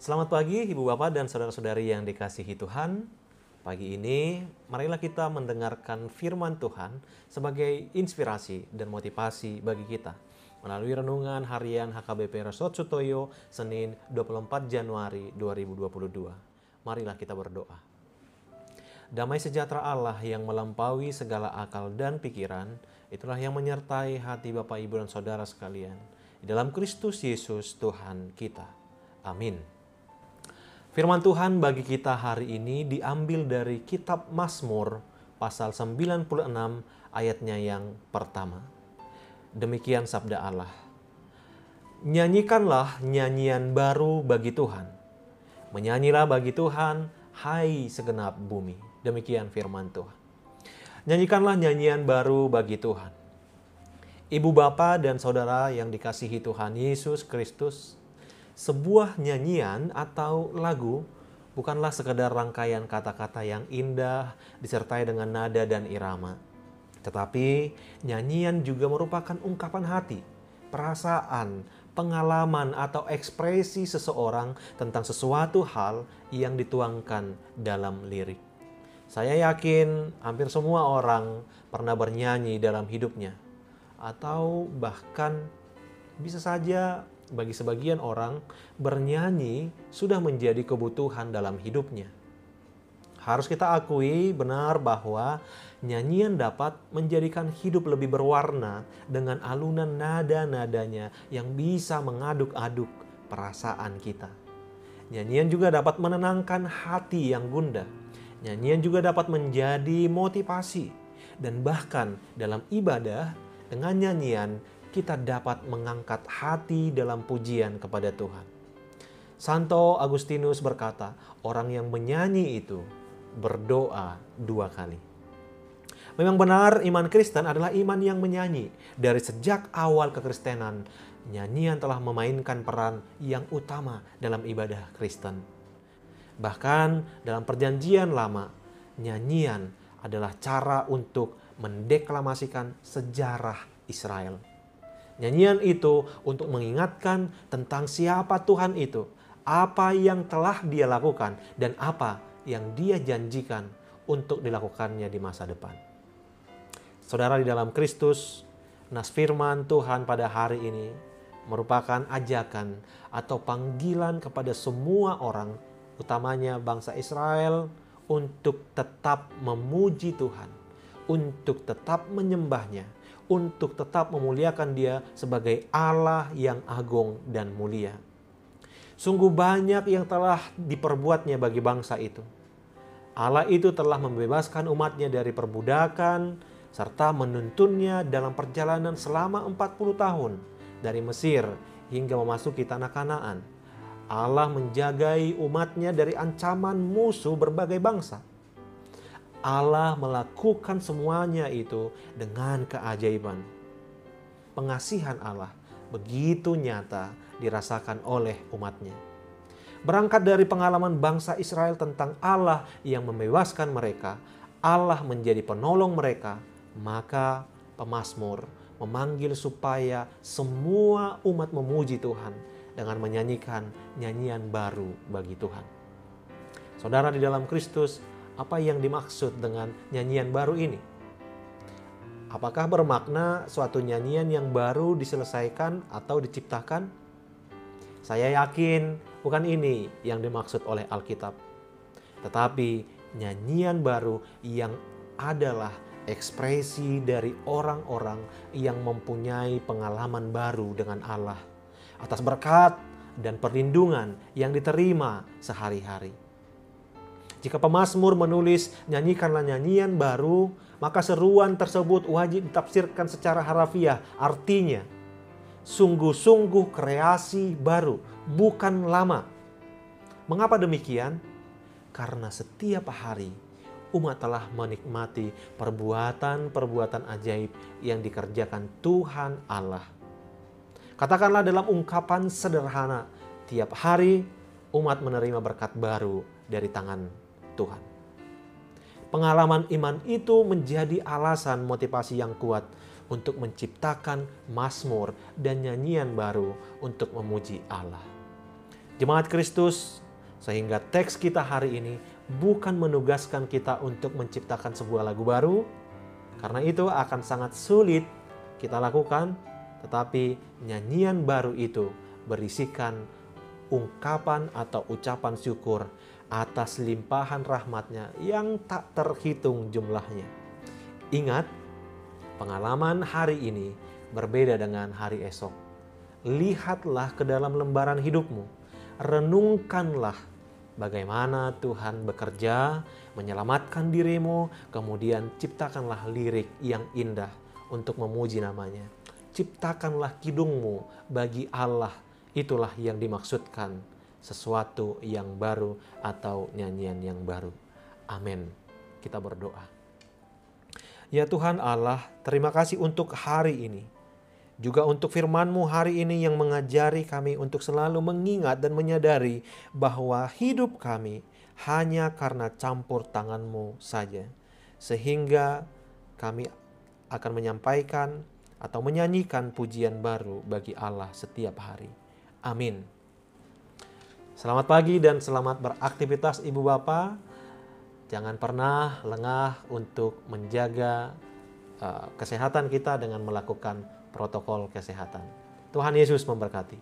Selamat pagi Ibu Bapak dan saudara-saudari yang dikasihi Tuhan. Pagi ini marilah kita mendengarkan firman Tuhan sebagai inspirasi dan motivasi bagi kita melalui renungan harian HKBP Resort Sutoyo Senin 24 Januari 2022. Marilah kita berdoa. Damai sejahtera Allah yang melampaui segala akal dan pikiran, itulah yang menyertai hati Bapak, Ibu, dan Saudara sekalian. Di dalam Kristus Yesus Tuhan kita. Amin. Firman Tuhan bagi kita hari ini diambil dari kitab Mazmur pasal 96 ayatnya yang pertama. Demikian sabda Allah. Nyanyikanlah nyanyian baru bagi Tuhan. Menyanyilah bagi Tuhan, hai segenap bumi. Demikian firman Tuhan. Nyanyikanlah nyanyian baru bagi Tuhan. Ibu bapa dan saudara yang dikasihi Tuhan Yesus Kristus, sebuah nyanyian atau lagu bukanlah sekedar rangkaian kata-kata yang indah disertai dengan nada dan irama. Tetapi nyanyian juga merupakan ungkapan hati, perasaan, pengalaman atau ekspresi seseorang tentang sesuatu hal yang dituangkan dalam lirik. Saya yakin hampir semua orang pernah bernyanyi dalam hidupnya. Atau bahkan bisa saja bagi sebagian orang bernyanyi sudah menjadi kebutuhan dalam hidupnya. Harus kita akui benar bahwa nyanyian dapat menjadikan hidup lebih berwarna dengan alunan nada-nadanya yang bisa mengaduk-aduk perasaan kita. Nyanyian juga dapat menenangkan hati yang gundah. Nyanyian juga dapat menjadi motivasi. Dan bahkan dalam ibadah, dengan nyanyian kita dapat mengangkat hati dalam pujian kepada Tuhan. Santo Agustinus berkata, orang yang menyanyi itu berdoa 2 kali. Memang benar iman Kristen adalah iman yang menyanyi. Dari sejak awal kekristenan, nyanyian telah memainkan peran yang utama dalam ibadah Kristen. Bahkan dalam perjanjian lama, nyanyian adalah cara untuk mendeklamasikan sejarah Israel. Nyanyian itu untuk mengingatkan tentang siapa Tuhan itu, apa yang telah Dia lakukan, dan apa yang Dia janjikan untuk dilakukannya di masa depan. Saudara di dalam Kristus, nas firman Tuhan pada hari ini merupakan ajakan atau panggilan kepada semua orang, utamanya bangsa Israel, untuk tetap memuji Tuhan, untuk tetap menyembahnya, untuk tetap memuliakan Dia sebagai Allah yang agung dan mulia. Sungguh banyak yang telah diperbuatnya bagi bangsa itu. Allah itu telah membebaskan umatnya dari perbudakan, serta menuntunnya dalam perjalanan selama 40 tahun dari Mesir hingga memasuki tanah Kanaan. Allah menjagai umatnya dari ancaman musuh berbagai bangsa. Allah melakukan semuanya itu dengan keajaiban. Pengasihan Allah begitu nyata dirasakan oleh umatnya. Berangkat dari pengalaman bangsa Israel tentang Allah yang membebaskan mereka, Allah menjadi penolong mereka, maka pemazmur memanggil supaya semua umat memuji Tuhan dengan menyanyikan nyanyian baru bagi Tuhan. Saudara di dalam Kristus, apa yang dimaksud dengan nyanyian baru ini? Apakah bermakna suatu nyanyian yang baru diselesaikan atau diciptakan? Saya yakin bukan ini yang dimaksud oleh Alkitab. Tetapi nyanyian baru yang adalah ekspresi dari orang-orang yang mempunyai pengalaman baru dengan Allah atas berkat dan perlindungan yang diterima sehari-hari. Jika pemazmur menulis nyanyikanlah nyanyian baru, maka seruan tersebut wajib ditafsirkan secara harafiah. Artinya, sungguh-sungguh kreasi baru, bukan lama. Mengapa demikian? Karena setiap hari umat telah menikmati perbuatan-perbuatan ajaib yang dikerjakan Tuhan Allah. Katakanlah dalam ungkapan sederhana, tiap hari umat menerima berkat baru dari tangan Tuhan. Pengalaman iman itu menjadi alasan motivasi yang kuat untuk menciptakan mazmur dan nyanyian baru untuk memuji Allah. Jemaat Kristus, sehingga teks kita hari ini bukan menugaskan kita untuk menciptakan sebuah lagu baru, karena itu akan sangat sulit kita lakukan, tetapi nyanyian baru itu berisikan ungkapan atau ucapan syukur atas limpahan rahmat-Nya yang tak terhitung jumlahnya. Ingat, pengalaman hari ini berbeda dengan hari esok. Lihatlah ke dalam lembaran hidupmu. Renungkanlah bagaimana Tuhan bekerja, menyelamatkan dirimu, kemudian ciptakanlah lirik yang indah untuk memuji namanya. Ciptakanlah kidungmu bagi Allah, itulah yang dimaksudkan sesuatu yang baru atau nyanyian yang baru. Amin. Kita berdoa. Ya Tuhan Allah, terima kasih untuk hari ini. Juga untuk firman-Mu hari ini yang mengajari kami untuk selalu mengingat dan menyadari bahwa hidup kami hanya karena campur tangan-Mu saja. Sehingga kami akan menyampaikan atau menyanyikan pujian baru bagi Allah setiap hari. Amin. Selamat pagi dan selamat beraktivitas Ibu Bapa. Jangan pernah lengah untuk menjaga kesehatan kita dengan melakukan protokol kesehatan. Tuhan Yesus memberkati.